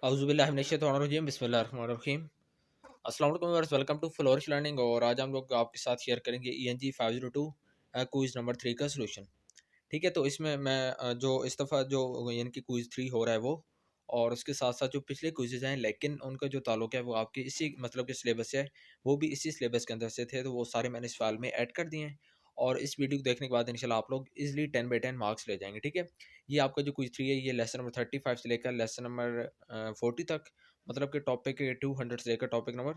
औज़ुबिल्लाहि मिनश्शैतानिर्रजीम बिस्मिल्लाहिर्रहमानिर्रहीम। अस्सलाम वालेकुम viewers, welcome to flourish learning. और आज हम लोग आपके साथ शेयर करेंगे ENG 502 क्विज़ नंबर 3 का सॉल्यूशन। ठीक है, तो इसमें मैं जो इस दफ़ा जो यानी कि क्विज़ 3 हो रहा है वो, और उसके साथ-साथ जो पिछले क्विज़ेज़ हैं लेकिन उनका जो ताल्लुक है वो आपके इसी मतलब के सिलेबस से है, वो भी इसी सिलेबस के अंदर से थे, तो वो सारे मैंने इस फ़ाइल में ऐड कर दिए हैं। और इस वीडियो को देखने के बाद इंशाल्लाह आप लोग ईज़िली 10 बाई 10 मार्क्स ले जाएँगे, ठीक है? ये आपका जो क्विज़ 3 है ये लेसन नंबर 35 से लेकर लेसन नंबर 40 तक, मतलब कि टॉपिक 200 से लेकर टॉपिक नंबर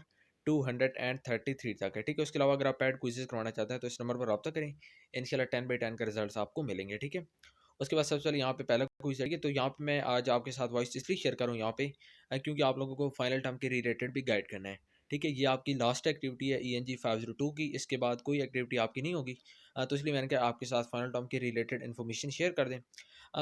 233 तक है, ठीक है? उसके अलावा अगर आप ऐड क्विज़ेज़ करवाना चाहते हैं तो इस नंबर पर राब्ता करें। इंशाल्लाह 10 बाई 10 का रिज़ल्ट्स आपको मिलेंगे, ठीक है? उसके बाद सबसे पहले यहाँ पे पहला क्विज़ है, तो यहाँ पे मैं आज आपके साथ वॉइस इसलिए शेयर कर रहा हूँ यहाँ पे क्योंकि आप लोगों को फाइनल टर्म के रिलेटेड भी गाइड करना है। ठीक है, ये आपकी लास्ट एक्टिविटी है ENG 502 की, इसके बाद कोई एक्टिविटी आपकी नहीं होगी। तो इसलिए मैंने कहा आपके साथ फाइनल टर्म के रिलेटेड इन्फॉर्मेशन शेयर कर दें।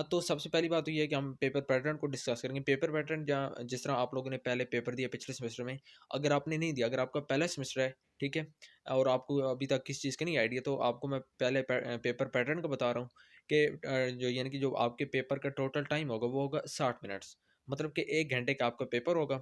तो सबसे पहली बात तो ये है कि हम पेपर पैटर्न को डिस्कस करेंगे। पेपर पैटर्न जहाँ जिस तरह आप लोगों ने पहले पेपर दिया पिछले सेमेस्टर में, अगर आपने नहीं दिया, अगर आपका पहला सेमेस्टर है, ठीक है, और आपको अभी तक किसी चीज़ का नहीं आइडिया, तो आपको मैं पहले पेपर पैटर्न का बता रहा हूँ कि जो यानी कि जो आपके पेपर का टोटल टाइम होगा वो होगा 60 मिनट्स, मतलब कि 1 घंटे का आपका पेपर होगा।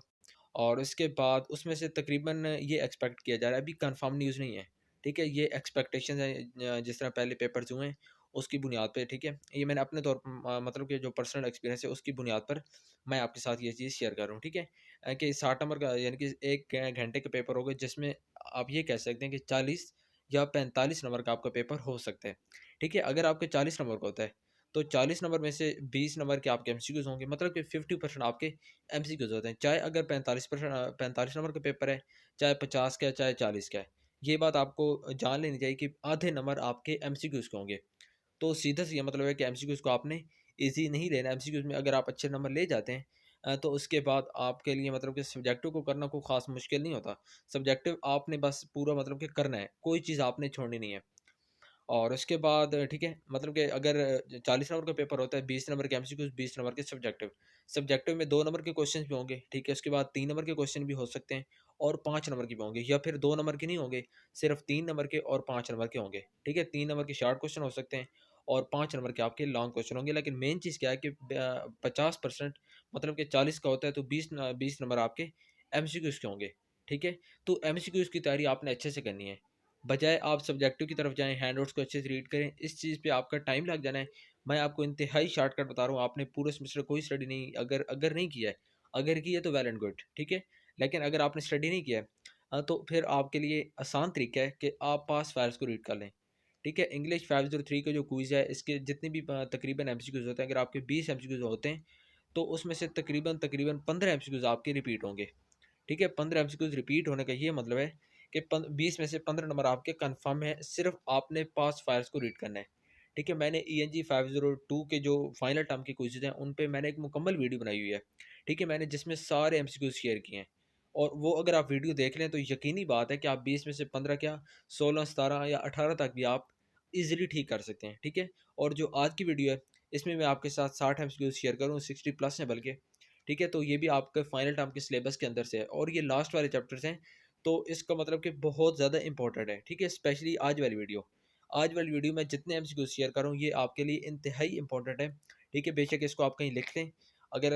और उसके बाद उसमें से तकरीबन ये एक्सपेक्ट किया जा रहा है, अभी कंफर्म न्यूज़ नहीं है, ठीक है? ये एक्सपेक्टेशन है जिस तरह पहले पेपर्स हुए हैं, उसकी बुनियाद पे, ठीक है? ये मैंने अपने तौर मतलब कि जो पर्सनल एक्सपीरियंस है उसकी बुनियाद पर मैं आपके साथ ये चीज़ शेयर कर रहा हूँ, ठीक है? कि 60 नंबर का यानी कि 1 घंटे का पेपर होगा, जिसमें आप ये कह सकते हैं कि 40 या 45 नंबर का आपका पेपर हो सकता है, ठीक है? अगर आपके 40 नंबर का होता है, तो 40 नंबर में से 20 नंबर के आपके MCQs होंगे, मतलब कि 50% आपके MCQs होते हैं। चाहे अगर 45 नंबर का पेपर है, चाहे 50 का है, चाहे 40 का है। ये बात आपको जान लेनी चाहिए कि आधे नंबर आपके MCQs के होंगे। तो सीधा-सा ये मतलब है कि एमसीक्यूज़ को आपने ईज़ी नहीं लेना। एमसीक्यूज़ में अगर आप अच्छे नंबर ले जाते हैं तो उसके बाद आपके लिए मतलब कि सब्जेक्टिव को करना कोई ख़ास मुश्किल नहीं होता। सब्जेक्टिव आपने बस पूरा मतलब कि करना है, कोई चीज़ आपने छोड़नी नहीं है। और उसके बाद ठीक है, मतलब कि अगर 40 नंबर का पेपर होता है, 20 नंबर के एमसीक्यूज़, 20 नंबर के सब्जेक्टिव। सब्जेक्टिव में 2 नंबर के क्वेश्चंस भी होंगे, ठीक है? उसके बाद 3 नंबर के क्वेश्चन भी हो सकते हैं और 5 नंबर के भी होंगे, या फिर 2 नंबर के नहीं होंगे, सिर्फ़ 3 नंबर के और 5 नंबर के होंगे, ठीक है? 3 नंबर के शॉर्ट क्वेश्चन हो सकते हैं और 5 नंबर के आपके लॉन्ग क्वेश्चन होंगे। लेकिन मेन चीज़ क्या है कि 50% मतलब कि 40 का होता है, तो 20 नंबर आपके एमसीक्यूज़ के होंगे, ठीक है? तो एमसीक्यूज़ की तैयारी आपने अच्छे से करनी है। बजाय आप सब्जेक्टिव की तरफ जाएँ, हैंडआउट्स को अच्छे से रीड करें, इस चीज़ पे आपका टाइम लग जाना है। मैं आपको इंतहाई शॉर्टकट बता रहा हूँ, आपने पूरे सेमेस्टर कोई स्टडी नहीं, अगर अगर नहीं किया है, अगर की है तो वेल एंड गुड, ठीक है? लेकिन अगर आपने स्टडी नहीं किया है तो फिर आपके लिए आसान तरीका है कि आप पास फाइल्स को रीड कर लें, ठीक है? इंग्लिश 503 का जो क्विज़ है, इसके जितने भी तकरीबन एमसीक्यूज़ होते हैं, अगर आपके 20 एमसीक्यूज़ होते हैं, तो उसमें से तकरीबन 15 एमसीक्यूज़ आपके रिपीट होंगे। ठीक है, 15 एमसीक्यूज़ रिपीट होने का ये मतलब है कि 20 में से 15 नंबर आपके कन्फर्म है, सिर्फ़ आपने पास फाइल्स को रीड करना है। ठीक है, मैंने ENG 502 के जो फाइनल टर्म के क्विज़ेज़ हैं, उन पे मैंने एक मुकम्मल वीडियो बनाई हुई है। ठीक है, मैंने जिसमें सारे एमसीक्यूज़ शेयर किए हैं, और वो अगर आप वीडियो देख लें तो यकीनी बात है कि आप 20 में से 15 क्या 16, 17 या 18 तक भी आप ईज़िली ठीक कर सकते हैं। ठीक है, और जो आज की वीडियो है, इसमें मैं आपके साथ 60 एमसीक्यूज़ शेयर करूँ, 60 प्लस हैं बल्कि। ठीक है, तो ये भी आपके फाइनल टर्म के सिलेबस के अंदर से है और ये लास्ट वाले चैप्टर्स हैं, तो इसका मतलब कि बहुत ज़्यादा इंपॉर्टेंट है, ठीक है? स्पेशली आज वाली वीडियो। आज वाली वीडियो में जितने एमसीक्यूज़ शेयर कर रहा हूँ, ये आपके लिए इंतहाई इंपॉर्टेंट है, ठीक है? बेशक इसको आप कहीं लिख लें, अगर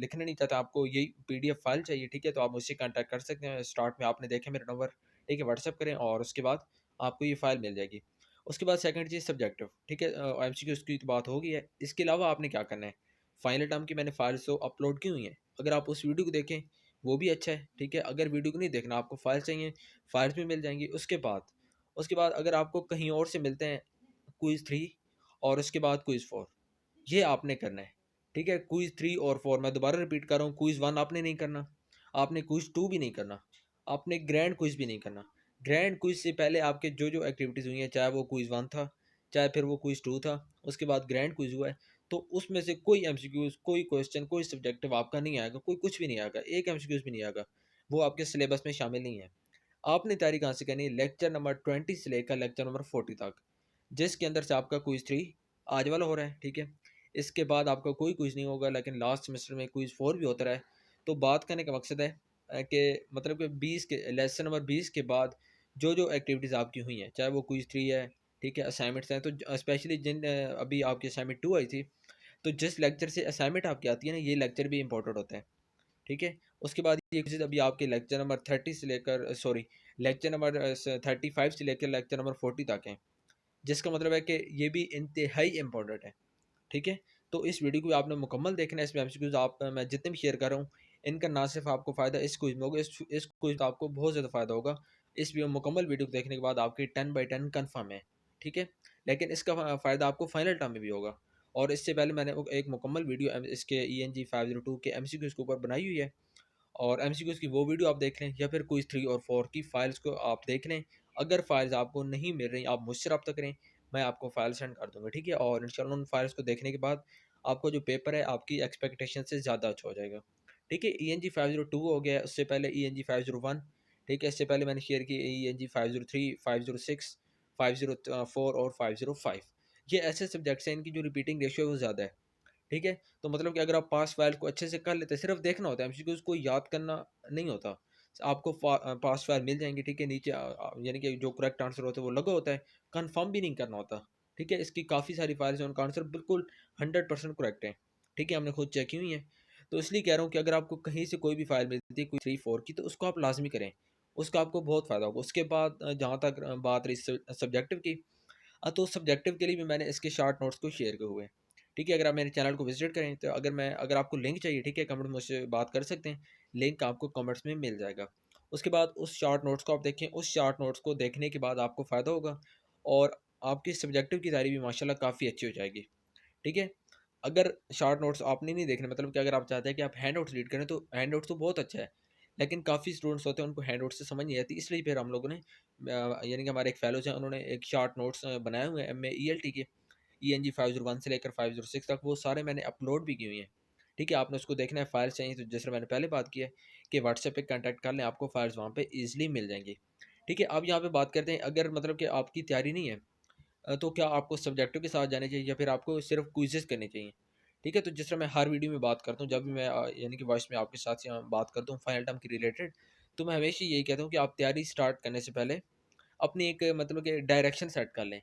लिखना नहीं चाहते, आपको यही पीडीएफ फाइल चाहिए, ठीक है? तो आप मुझसे कॉन्टैक्ट कर सकते हैं। स्टार्ट में आपने देखा मेरा नंबर, ठीक है? व्हाट्सएप करें और उसके बाद आपको ये फाइल मिल जाएगी। उसके बाद सेकंड चीज़ सब्जेक्टिव, ठीक है? एमसीक्यूज़ की तो बात हो गई है, इसके अलावा आपने क्या करना है? फाइनल टर्म की मैंने फाइल्स तो अपलोड की हुई हैं, अगर आप उस वीडियो को देखें, वो भी अच्छा है, ठीक है? अगर वीडियो को नहीं देखना, आपको फाइल चाहिए, फाइल्स भी मिल जाएँगी। उसके बाद अगर आपको कहीं और से मिलते हैं क्विज़ 3 और उसके बाद क्विज़ 4, ये आपने करना है, ठीक है? क्विज़ 3 और 4 मैं दोबारा रिपीट कर रहा हूँ, क्विज़ 1 आपने नहीं करना, आपने क्विज़ 2 भी नहीं करना, आपने ग्रैंड क्विज़ भी नहीं करना। ग्रैंड क्विज़ से पहले आपके जो-जो एक्टिविटीज़ हुई हैं, चाहे वो क्विज़ 1 था, चाहे फिर वो क्विज़ 2 था, उसके बाद ग्रैंड क्विज़ हुआ है, तो उसमें से कोई एमसीक्यूज़, कोई क्वेश्चन, कोई सब्जेक्टिव आपका नहीं आएगा, कोई कुछ भी नहीं आएगा, एक एमसीक्यूज़ भी नहीं आएगा। वो आपके सिलेबस में शामिल नहीं है। आपने तैयारी कहाँ से करनी है? लेक्चर नंबर 20 से लेकर लेक्चर नंबर 40 तक, जिसके अंदर से आपका क्विज़ 3 आज वाला हो रहा है, ठीक है? इसके बाद आपका कोई क्विज़ नहीं होगा, लेकिन लास्ट सेमेस्टर में क्विज़ 4 भी होता रहा है। तो बात करने का मकसद है कि मतलब कि 20 के लेसन नंबर 20 के बाद जो-जो एक्टिविटीज़ आपकी हुई हैं, चाहे वो क्विज़ 3 है, ठीक है? असाइनमेंट्स हैं, तो स्पेशली अभी आपकी असाइनमेंट 2 आई थी, तो जिस लेक्चर से असाइनमेंट आपकी आती है ना, ये लेक्चर भी इम्पोर्टेंट होता है। ठीक है। उसके बाद ये क्विज़ अभी आपके लेक्चर नंबर 30 से लेकर लेक्चर नंबर 35 से लेकर लेक्चर नंबर 40 तक हैं, जिसका मतलब है कि ये भी इंतहाई इंपॉर्टेंट है। ठीक है? तो इस वीडियो को आपने मुकम्मल देखना है, इसमें एमसीक्यूज़ मैं जितने भी शेयर कर रहा हूँ, इनका ना सिर्फ़ आपको फ़ायदा इस क्विज़ में होगा, इस क्विज़ का आपको बहुत ज़्यादा फ़ायदा होगा। इस मुकम्मल वीडियो को देखने के बाद आपकी 10 बाई 10 कन्फर्म है। ठीक है? लेकिन इसका फ़ायदा आपको फाइनल टर्म में भी होगा। और इससे पहले मैंने एक मुकम्मल वीडियो इसके ईएनजी 502 के एमसीक्यूज़ के ऊपर बनाई हुई है। और एमसीक्यूज़ की वो वीडियो आप देख लें, या फिर क्विज़ 3 और 4 की फ़ाइल्स को आप देख लें। अगर फ़ाइल्स आपको नहीं मिल रही, आप मुझसे रब्ता करें, मैं आपको फ़ाइल सेंड कर दूँगा, ठीक है? और इंशाल्लाह उन फ़ाइल्स को देखने के बाद आपको जो पेपर है, आपकी एक्सपेक्टेशन से ज़्यादा अच्छा हो जाएगा। ठीक है? ईएनजी 502 हो गया है, उससे पहले ईएनजी 501, ठीक है? इससे पहले मैंने शेयर की ईएनजी 503, 506, 504 और 505। ये ऐसे सब्जेक्ट्स हैं, इनकी जो रिपीटिंग रेशियो है वो ज़्यादा है। ठीक है? तो मतलब कि अगर आप पास फ़ाइल को अच्छे से कर लेते हैं, सिर्फ़ देखना होता है, एमसीक्यूज़ को याद करना नहीं होता। आपको पास फ़ाइल मिल जाएँगी, ठीक है? नीचे यानी कि जो करेक्ट आंसर होता है वो लगा होता है, कन्फर्म भी नहीं करना होता। ठीक है? इसकी काफ़ी सारी फ़ाइल्स हैं, उनका आंसर बिल्कुल 100% करेक्ट है। ठीक है? हमने खुद चेक की हुई है। तो इसलिए कह रहा हूँ कि अगर आपको कहीं से कोई भी फ़ाइल मिलती है, कोई 3-4 की, तो उसको आप लाज़मी करें। उसका आपको बहुत फ़ायदा होगा। उसके बाद जहाँ तक बात रही सब्जेक्टिव की, तो सब्जेक्टिव के लिए भी मैंने इसके शॉर्ट नोट्स को शेयर किए हुए हैं। ठीक है? अगर आप मेरे चैनल को विज़िट करें, तो अगर आपको लिंक चाहिए, ठीक है? कमेंट में मुझसे बात कर सकते हैं। लिंक आपको कमेंट्स में मिल जाएगा। उसके बाद उस शॉर्ट नोट्स को आप देखें, उस शॉर्ट नोट्स को देखने के बाद आपको फ़ायदा होगा और आपकी सब्जेक्टिव की तैयारी भी माशाल्लाह काफ़ी अच्छी हो जाएगी। ठीक है? अगर शॉर्ट नोट्स आपने नहीं देखने, मतलब कि अगर आप चाहते हैं कि आप हैंड नोट्स रीड करें, तो हैंड नोट्स तो बहुत अच्छा है। लेकिन काफ़ी स्टूडेंट्स होते हैं, उनको हैंड नोट्स से समझ नहीं आती, इसलिए फिर हम लोगों ने यानी कि हमारे एक फेलोज़ हैं, उन्होंने एक शॉर्ट नोट्स बनाए हुए हैं एमए ईएलटी के, ईएनजी 501 से लेकर 506 तक, वो सारे मैंने अपलोड भी की हुई हैं। ठीक है? आपने उसको देखना है, फाइल्स चाहिए तो जैसे मैंने पहले बात की है कि व्हाट्सएप पे कॉन्टैक्ट कर लें, आपको फाइल्स वहाँ पे ईज़िली मिल जाएँगी। ठीक है? अब यहाँ पे बात करते हैं, अगर मतलब कि आपकी तैयारी नहीं है, तो क्या आपको सब्जेक्टिव के साथ जाने चाहिए या फिर आपको सिर्फ क्विज़ेज़ करने चाहिए? ठीक है? तो जिस तरह मैं हर वीडियो में बात करता हूँ, जब भी मैं यानी कि वॉइस में आपके साथ बात करता हूँ फाइनल टर्म के रिलेटेड, तो मैं हमेशा यही कहता हूँ कि आप तैयारी स्टार्ट करने से पहले अपनी एक मतलब कि डायरेक्शन सेट कर लें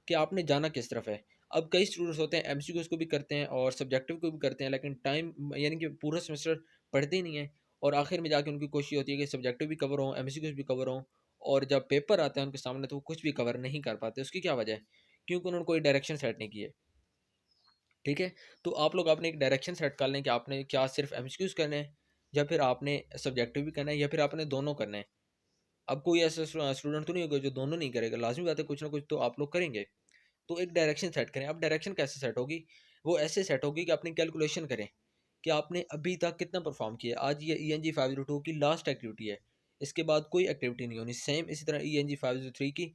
कि आपने जाना किस तरफ है। अब कई स्टूडेंट्स होते हैं, एमसीक्यूज़ को भी करते हैं और सब्जेक्टिव को भी करते हैं, लेकिन टाइम यानी कि पूरा सेमेस्टर पढ़ते ही नहीं हैं और आखिर में जाके उनकी कोशिश होती है कि सब्जेक्टिव भी कवर हों, एमसीक्यूज़ भी कवर हों, और जब पेपर आता है उनके सामने तो वो कुछ भी कवर नहीं कर पाते। उसकी क्या वजह है? क्योंकि उन्होंने कोई डायरेक्शन सेट नहीं की है। ठीक है? तो आप लोग अपने एक डायरेक्शन सेट कर लें कि आपने क्या सिर्फ़ एमसीक्यूज़ करने हैं, या फिर आपने सब्जेक्टिव भी करना है, या फिर आपने दोनों करना है। अब कोई ऐसा स्टूडेंट तो नहीं होगा जो दोनों नहीं करेगा, लाज़मी बात है कुछ ना कुछ तो आप लोग करेंगे। तो एक डायरेक्शन सेट करें। अब डायरेक्शन कैसे सेट होगी? वो ऐसे सेट होगी कि अपनी कैलकुलेशन करें कि आपने अभी तक कितना परफ़ॉर्म किया है। आज ये ईएनजी 502 की लास्ट एक्टिविटी है। इसके बाद कोई एक्टिविटी नहीं होनी। सेम इसी तरह ईएनजी 503 की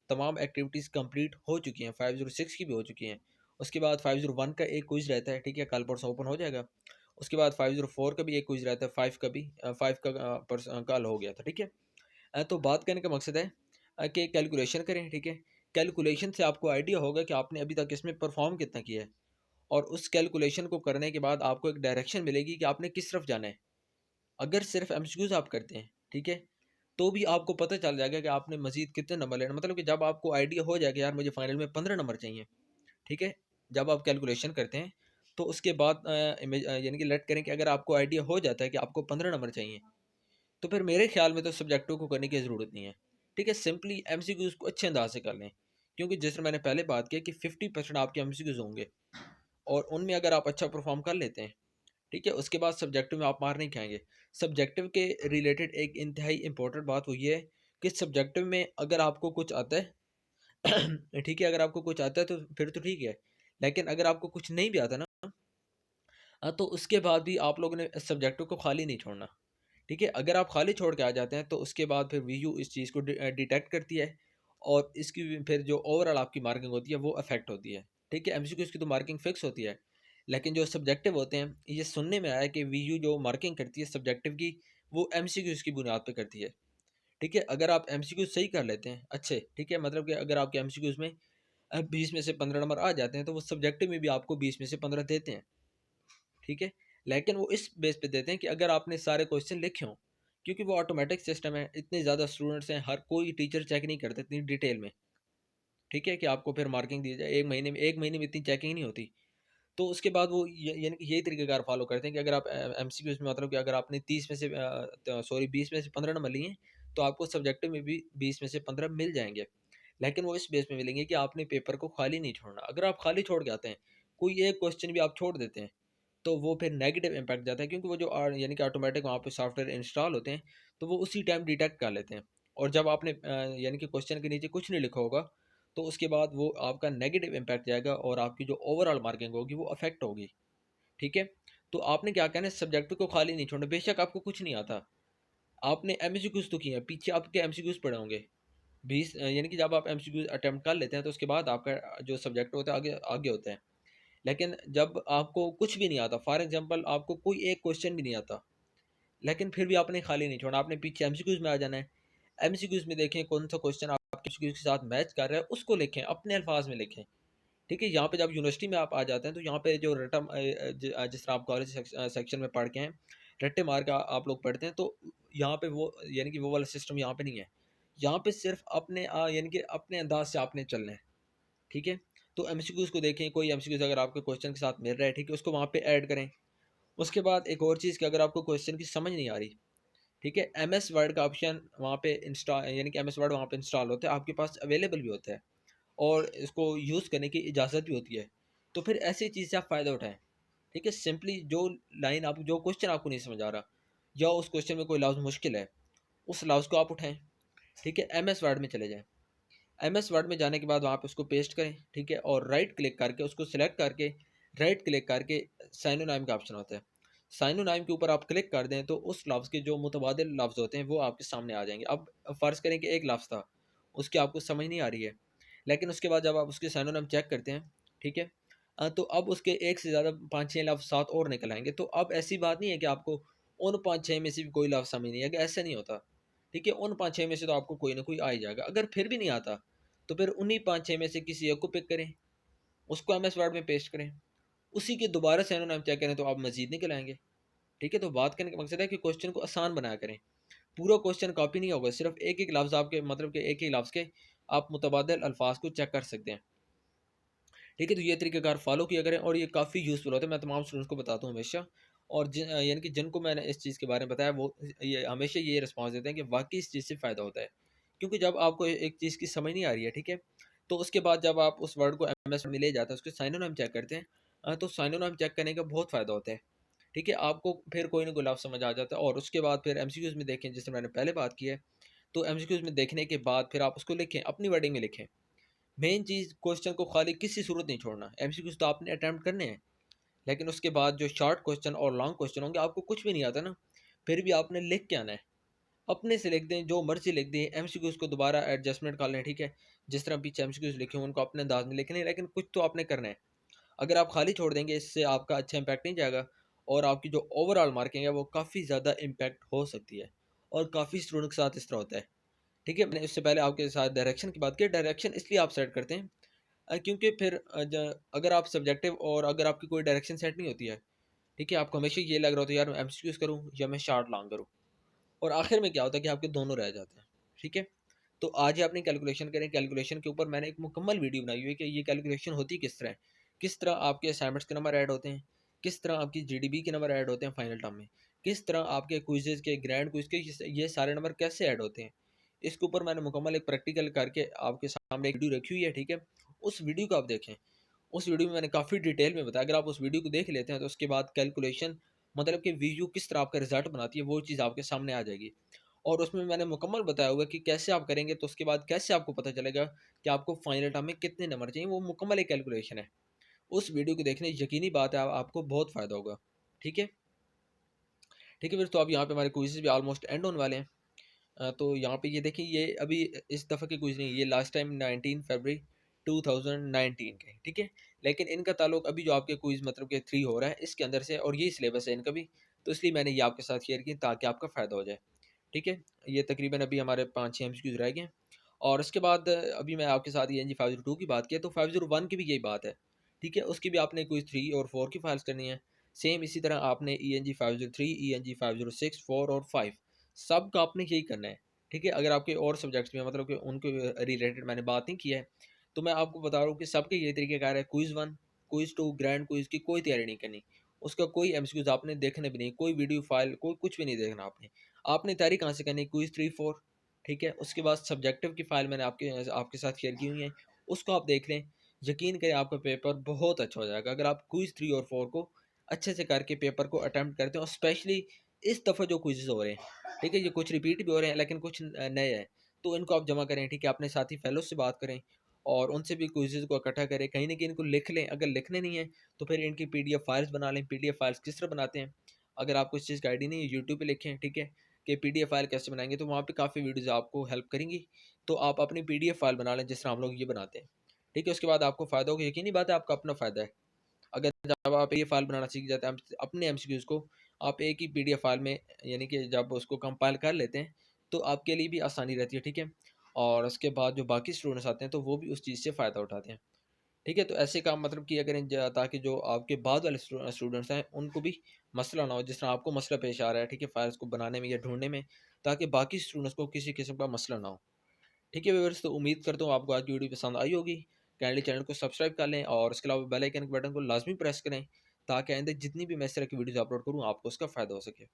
तमाम एक्टिविटीज़ कंप्लीट हो चुकी हैं, 506 की भी हो चुकी हैं। उसके बाद 501 का एक क्विज़ रहता है, ठीक है? कल परसों ओपन हो जाएगा। उसके बाद 504 का भी एक क्विज़ रहता है, 5 का भी 5 का कल हो गया था, ठीक है? तो बात करने का मकसद है कि कैलकुलेशन करें, ठीक है? कैलकुलेशन से आपको आइडिया होगा कि आपने अभी तक इसमें परफ़ॉर्म कितना किया है, और उस कैलकुलेशन को करने के बाद आपको एक डायरेक्शन मिलेगी कि आपने किस तरफ जाना है। अगर सिर्फ़ एमसीक्यूज़ आप करते हैं, ठीक है? तो भी आपको पता चल जाएगा कि आपने मज़ीद कितने नंबर लेने, मतलब कि जब आपको आइडिया हो जाएगा यार मुझे फाइनल में 15 नंबर चाहिए, ठीक है? जब आप कैलकुलेशन करते हैं, तो उसके बाद यानी कि लेट करें कि अगर आपको आइडिया हो जाता है कि आपको 15 नंबर चाहिए, तो फिर मेरे ख्याल में तो सब्जेक्टिव को करने की ज़रूरत नहीं है। ठीक है? सिंपली एमसीक्यूज़ को अच्छे अंदाज़ से कर लें। क्योंकि जैसे मैंने पहले बात की कि 50% आपके एमसीक्यूज़ होंगे, और उनमें अगर आप अच्छा परफ़ॉर्म कर लेते हैं, ठीक है? उसके बाद सब्जेक्टिव में आप मार नहीं खाएँगे। सब्जेक्टिव के रिलेटेड एक इंतहाई इम्पोर्टेंट बात वो ये है कि सब्जेक्टिव में अगर आपको कुछ आता है ठीक है? अगर आपको कुछ आता है तो फिर तो ठीक है। लेकिन अगर आपको कुछ नहीं भी आता ना, तो उसके बाद भी आप लोगों ने सब्जेक्टिव को खाली नहीं छोड़ना। ठीक है? अगर आप खाली छोड़ के आ जाते हैं, तो उसके बाद फिर वीयू इस चीज़ को डिटेक्ट करती है, और इसकी फिर जो ओवरऑल आपकी मार्किंग होती है वो अफ़ेक्ट होती है। ठीक है? एमसीक्यूज़ की तो मार्किंग फ़िक्स होती है, लेकिन जो सब्जेक्टिव होते हैं, ये सुनने में आया है कि वीयू जो मार्किंग करती है सब्जेक्टिव की, वो एमसीक्यूज़ की बुनियाद पे करती है। ठीक है? अगर आप एमसीक्यूज़ सही कर लेते हैं अच्छे, ठीक है? मतलब कि अगर आपके एमसीक्यूज़ में 20 में से 15 नंबर आ जाते हैं, तो वो सब्जेक्टिव में भी आपको 20 में से 15 देते हैं। ठीक है? लेकिन वो इस बेस पे देते हैं कि अगर आपने सारे क्वेश्चन लिखे हों, क्योंकि वो ऑटोमेटिक सिस्टम है, इतने ज़्यादा स्टूडेंट्स हैं, हर कोई टीचर चेक नहीं करता इतनी डिटेल में, ठीक है? कि आपको फिर मार्किंग दी जाए, 1 महीने में इतनी चेकिंग नहीं होती। तो उसके बाद वो यानी कि यही तरीक़ेकार फ़ॉलो करते हैं कि अगर आप एमसीक्यूज़ में मतलब कि अगर आपने 30 में से सॉरी 20 में से 15 नंबर लिए हैं, तो आपको सब्जेक्टिव में भी 20 में से 15 मिल जाएँगे। लेकिन वो इस बेस पे मिलेंगे कि आपने पेपर को खाली नहीं छोड़ना। अगर आप खाली छोड़ के आते हैं, कोई एक क्वेश्चन भी आप छोड़ देते हैं, तो वो फिर नेगेटिव इम्पैक्ट जाता है, क्योंकि वो जो यानी कि ऑटोमेटिक वहाँ पे सॉफ्टवेयर इंस्टॉल होते हैं, तो वो उसी टाइम डिटेक्ट कर लेते हैं। और जब आपने यानी कि क्वेश्चन के नीचे कुछ नहीं लिखा होगा, तो उसके बाद वो आपका नेगेटिव इम्पैक्ट जाएगा और आपकी जो ओवरऑल मार्किंग होगी वो अफेक्ट होगी। ठीक है? तो आपने क्या करना है, सब्जेक्ट को खाली नहीं छोड़ना। बेशक आपको कुछ नहीं आता, आपने एमसीक्यूज़ तो किए हैं, पीछे आपके एमसीक्यूज़ पड़े होंगे। 20 यानी कि जब आप एमसीक्यूज़ अटेम्प्ट कर लेते हैं, तो उसके बाद आपका जो सब्जेक्ट होता है आगे आगे होता है। लेकिन जब आपको कुछ भी नहीं आता, फॉर एग्ज़ाम्पल आपको कोई एक क्वेश्चन भी नहीं आता, लेकिन फिर भी आपने खाली नहीं छोड़ना, आपने पीछे एमसीक्यूज़ में आ जाना है। एमसीक्यूज़ में देखें कौन-सा क्वेश्चन आपके एमसीक्यूज़ के साथ मैच कर रहा है, उसको लिखें, अपने अल्फाज में लिखें। ठीक है? यहाँ पे जब यूनिवर्सिटी में आप आ जाते हैं, तो यहाँ पे जो जिस तरह आप कॉलेज सेक्शन में पढ़ के हैं, रट्टे मार के आप लोग पढ़ते हैं, तो यहाँ पे वो यानी कि वो वाला सिस्टम यहाँ पे नहीं है। यहाँ पे सिर्फ़ अपने यानी कि अपने अंदाज़ से आपने चलना है। ठीक है? तो एमसीक्यूज़ को देखें, कोई एमसीक्यूज़ अगर आपके क्वेश्चन के साथ मिल रहा है, ठीक है? उसको वहाँ पे ऐड करें। उसके बाद एक और चीज़ कि अगर आपको क्वेश्चन की समझ नहीं आ रही, ठीक है? एमएस वर्ड का ऑप्शन वहाँ पे यानी कि एमएस वर्ड वहाँ पे इंस्टॉल होता है, आपके पास अवेलेबल भी होता है और इसको यूज़ करने की इजाज़त भी होती है। तो फिर ऐसी चीज़ से आप फ़ायदा उठाएँ। ठीक है? सिंपली जो क्वेश्चन आपको नहीं समझ आ रहा या उस क्वेश्चन में कोई लफ्ज़ मुश्किल है, उस लफ्ज़ को आप उठाएँ। ठीक है? एमएस वर्ड में चले जाएँ। एमएस वर्ड में जाने के बाद वहाँ पे उसको पेस्ट करें, ठीक है? और राइट क्लिक करके उसको सिलेक्ट करके राइट क्लिक करके साइनोनाइम का ऑप्शन होता है। साइनोनाइम के ऊपर आप क्लिक कर दें, तो उस लफ्ज़ के जो मुतबादिल लफ्ज़ होते हैं वो आपके सामने आ जाएँगे। अब फ़र्ज़ करें कि एक लफ्ज़ था, उसकी आपको समझ नहीं आ रही है, लेकिन उसके बाद जब आप उसके साइनोनाइम चेक करते हैं, ठीक है? तो अब उसके एक से ज़्यादा 5-6 लफ्ज़ 7 और निकल आएँगे। तो अब ऐसी बात नहीं है कि आपको उन 5-6 में से भी कोई लफ्ज़ समझ नहीं आएगा, ऐसा नहीं होता। ठीक है? उन 5-6 में से तो आपको कोई ना कोई आ ही जाएगा। अगर फिर भी नहीं आता, तो फिर उन्हीं 5-6 में से किसी एक को पिक करें, उसको एमएस वर्ड में पेस्ट करें, उसी के दोबारा से एनोनिम चेक करें तो आप मज़ीद निकल आएँगे। ठीक है? तो बात करने का मकसद है कि क्वेश्चन को आसान बनाया करें। पूरा क्वेश्चन कॉपी नहीं होगा, सिर्फ़ एक-एक लफ्ज़ आपके मतलब कि एक ही लफ्ज़ के आप मुतबादिल अल्फ़ाज़ को चेक कर सकते हैं। ठीक है? तो ये तरीक़ाकार फ़ॉलो किया करें और ये काफ़ी यूज़फुल होता है। मैं तमाम स्टूडेंट्स को बताता हूँ हमेशा, और यानी कि जिनको मैंने इस चीज़ के बारे में बताया, वो ये हमेशा ये रिस्पॉन्स देते हैं कि वाक़ई इस चीज़ से फ़ायदा होता है। क्योंकि जब आपको एक चीज़ की समझ नहीं आ रही है, ठीक है? तो उसके बाद जब आप उस वर्ड को एमएस में ले जाते हैं, उसके साइनोनिम चेक करते हैं, तो साइनोनिम चेक करने का बहुत फ़ायदा होता है। ठीक है? आपको फिर कोई ना कोई लफ्ज़ समझ आ जाता है, और उसके बाद फिर एमसीक्यूज़ में देखें, जैसे मैंने पहले बात की है, तो एमसीक्यूज़ में देखने के बाद फिर आप उसको लिखें, अपनी वर्डिंग में लिखें। मेन चीज़, क्वेश्चन को खाली किसी सूरत नहीं छोड़ना। एमसीक्यूज़ तो आपने अटेम्प्ट करने हैं, लेकिन उसके बाद जो शॉर्ट क्वेश्चन और लॉन्ग क्वेश्चन होंगे, आपको कुछ भी नहीं आता ना, फिर भी आपने लिख के आना है। अपने से लिख दें, जो मर्ज़ी लिख दें, एमसीक्यूज़ को दोबारा एडजस्टमेंट कर लें, ठीक है? जिस तरह पीछे एमसीक्यूज़ लिखे हों, उनको अपने अंदाज़ में लिख लें, लेकिन कुछ तो आपने करना है। अगर आप खाली छोड़ देंगे, इससे आपका अच्छा इम्पैक्ट नहीं जाएगा, और आपकी जो ओवरऑल मार्किंग है, वो काफ़ी ज़्यादा इम्पैक्ट हो सकती है, और काफ़ी स्टूडेंट के साथ इस तरह होता है। ठीक है? मैंने इससे पहले आपके साथ डायरेक्शन की बात की। डायरेक्शन इसलिए आप सेट करते हैं क्योंकि फिर अगर आप सब्जेक्टिव और अगर आपकी कोई डायरेक्शन सेट नहीं होती है, ठीक है? आपको हमेशा ये लग रहा होता है, यार मैं एमसीक्यूज़ करूँ या मैं शॉर्ट लॉन्ग करूँ, और आखिर में क्या होता है कि आपके दोनों रह जाते हैं। ठीक है? तो आज ही अपनी कैलकुलेशन करें। कैलकुलेशन के ऊपर मैंने एक मुकम्मल वीडियो बनाई हुई है कि ये कैलकुलेशन होती किस तरह है, किस तरह आपके असाइनमेंट्स के नंबर ऐड होते हैं, किस तरह आपकी जीडीबी के नंबर ऐड होते हैं फाइनल टर्म में, किस तरह आपके क्विज़ेज़ के, ग्रैंड क्विज़ के ये सारे नंबर कैसे ऐड होते हैं। इसके ऊपर मैंने मुकम्मल एक प्रैक्टिकल करके आपके सामने एक वीडियो रखी हुई है, ठीक है? उस वीडियो को आप देखें। उस वीडियो में मैंने काफ़ी डिटेल में बताया। अगर आप उस वीडियो को देख लेते हैं, तो उसके बाद कैलकुलेशन मतलब कि वीडियो किस तरह आपका रिज़ल्ट बनाती है, वो चीज़ आपके सामने आ जाएगी। और उसमें मैंने मुकम्मल बताया हुआ है कि कैसे आप करेंगे, तो उसके बाद कैसे आपको पता चलेगा कि आपको फाइनल टर्म में कितने नंबर चाहिए, वो मुकम्मल एक कैलकुलेशन है। उस वीडियो को देखने यकीनी बात है, आपको बहुत फ़ायदा होगा। ठीक है? ठीक है फिर, तो अब यहाँ पे हमारे क्विज़ेज़ भी ऑलमोस्ट एंड होने वाले हैं। तो यहाँ पे ये देखिए, ये अभी इस दफ़ा के क्विज़ नहीं, ये लास्ट टाइम 19 फरवरी 2019 के, ठीक है? लेकिन इनका ताल्लुक अभी जो आपके क्विज़ मतलब कि 3 हो रहा है, इसके अंदर से, और यही सिलेबस है इनका भी, तो इसलिए मैंने ये आपके साथ शेयर की ताकि आपका फ़ायदा हो जाए। ठीक है? ये तकरीबन अभी हमारे 5-6 एमसीक्यूज़ रह गए हैं, और उसके बाद अभी मैं आपके साथ ईएनजी 502 की बात की है, तो 501 की भी यही बात है। ठीक है? उसकी भी आपने क्विज़ 3 और 4 की फाइल्स करनी है। सेम इसी तरह आपने ईएनजी 503, ईएनजी 506, 4 और 5 सब का आपने यही करना है। ठीक है? अगर आपके और सब्जेक्ट्स में मतलब कि उनके रिलेटेड मैंने बात नहीं की है, तो मैं आपको बता रहा हूँ कि सबके ये तरीक़ेकार है। क्विज़ 1, क्विज़ 2, ग्रैंड क्विज़ की कोई तैयारी नहीं करनी। उसका कोई एमसीक्यूज़ आपने देखने भी नहीं, कोई वीडियो फाइल, कोई कुछ भी नहीं देखना आपने। आपने तैयारी कहाँ से करनी है? क्विज़ 3, 4, ठीक है? उसके बाद सब्जेक्टिव की फाइल मैंने आपके साथ शेयर की हुई है, उसको आप देख लें। यकीन करें आपका पेपर बहुत अच्छा हो जाएगा। अगर आप क्विज़ 3 और 4 को अच्छे से करके पेपर को अटेम्प्ट करते हैं और स्पेशली इस दफ़ा जो क्विज़ेज़ हो रहे हैं, ठीक है? ये कुछ रिपीट भी हो रहे हैं लेकिन कुछ नए हैं, तो इनको आप जमा करें, ठीक है? अपने साथी फेलो से बात करें और उनसे भी क्विज़ेज़ को इकट्ठा करें, कहीं न कहीं इनको लिख लें। अगर लिखने नहीं है, तो फिर इनकी पीडीएफ फाइल्स बना लें। पीडीएफ फाइल्स किस तरह बनाते हैं? अगर आपको इस चीज़ का आईडिया नहीं है, यूट्यूब पे लिखें, ठीक है? कि पीडीएफ फाइल कैसे बनाएँगे, तो वहाँ पे काफ़ी वीडियोज़ आपको हेल्प करेंगी। तो आप अपनी पीडीएफ फाइल बना लें, जिस तरह हम लोग ये बनाते हैं, ठीक है? उसके बाद आपको फ़ायदा होगा, यकीनी बात है आपका अपना फ़ायदा है। अगर जब आप ये फाइल बनाना सीख जाते हैं, अपने एमसीक्यूज़ को आप एक ही पीडीएफ फाइल में, यानी कि जब उसको कंपाइल कर लेते हैं, तो आपके लिए भी आसानी रहती है, ठीक है? और उसके बाद जो बाकी स्टूडेंट्स आते हैं, तो वो भी उस चीज़ से फ़ायदा उठाते हैं, ठीक है? तो ऐसे काम मतलब किया करें ताकि जो आपके बाद वाले स्टूडेंट्स हैं, उनको भी मसला ना हो, जिस तरह आपको मसला पेश आ रहा है, ठीक है? फाइल्स को बनाने में या ढूँढने में, ताकि बाकी स्टूडेंट्स को किसी किस्म का मसला ना हो। ठीक है व्यूअर्स, तो उम्मीद करता हूँ आपको आज की वीडियो पसंद आई होगी। काइंडली चैनल को सब्सक्राइब कर लें और इसके अलावा बेल आइकन के बटन को लाजमी प्रेस करें, ताकि आइंदा जितनी भी मैं इस तरह की वीडियोज़ अपलोड करूँ, आपको उसका फ़ायदा हो सके।